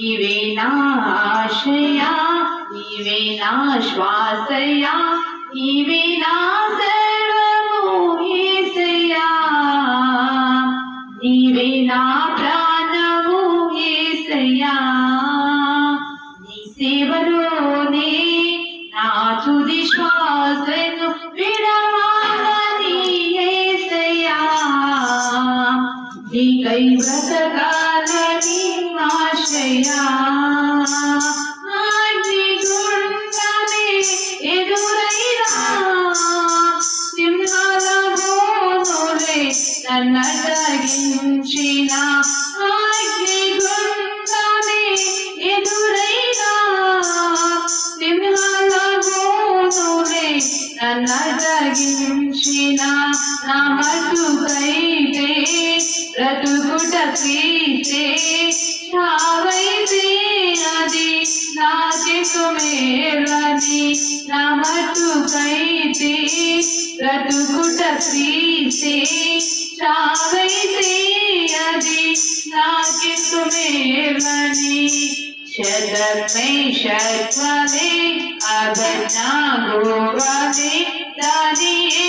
నీవే నా ఆశయ నీవే నా శ్వాసయ నీవే నా సర్వము యేసయ్యా నీవే నా ప్రాణము యేసయ్యా నీ సేవలోనే నా తుది శ్వాసను విడవాలని యేసయ్యా నీకై బ్రతకాలని ఆశయా అగ్ని గుండమే ఎదురైనా సింహాల బోనులే నన్నడగించిన అగ్ని గుండమే ఎదురైనా సింహాల బోనులే నన్నడగించిన నా మటుకైతే బ్రతుకుట ప్రీతే చావైతే అది నాకెంతో మేలని నా మటుకైతే బ్రతుకుట ప్రీతే చావైతే అది నాకెంతో మేలని శతమే శత్వలే అగనాగోవలే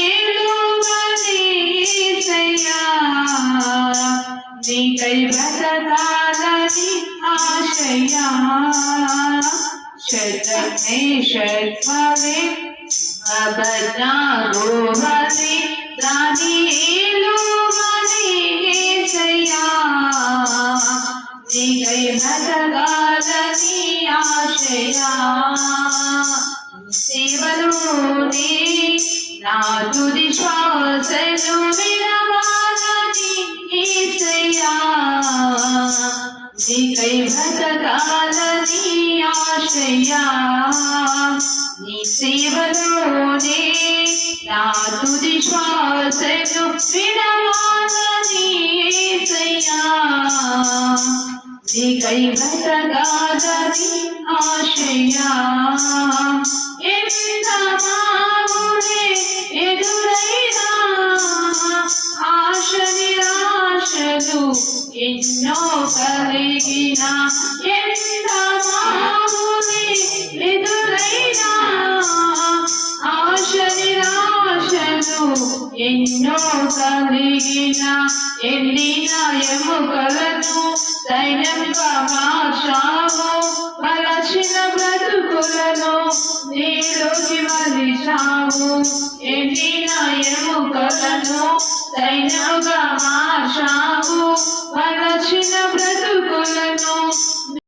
దానియేలువలే యేసయ్యా నీకై బ్రతకాలని ఆశయా శతమే శత్వలే అగనాగోవలే దానియేలువలే యేసయ్యా నీకై బ్రతకాలని ఆశయా సేవలోనే నా తుది శ్వాసను విడవాలని యేసయ్యా నీకై బ్రతకాలని ఆశయా నీ సేవలోనే నా తుది శ్వాసను విడవాలని యేసయ్యా నీకై బ్రతకాలని ఆశయా ఎంత మాములే ఎదురైనా ఆశ నిరాశలు ఎన్నో కలిగిన ఎంత మాములే ఎదురైనా ఆశ నిరాశలు ఎన్నో కలిగిన ఎండిన ఎముకలను దైనంగా మార్చావు మలచిన బ్రతుకులను నీలోకి మలిచావు ఎండిన ఎముకలను దైనంగా మార్చావు మలచిన బ్రతుకులను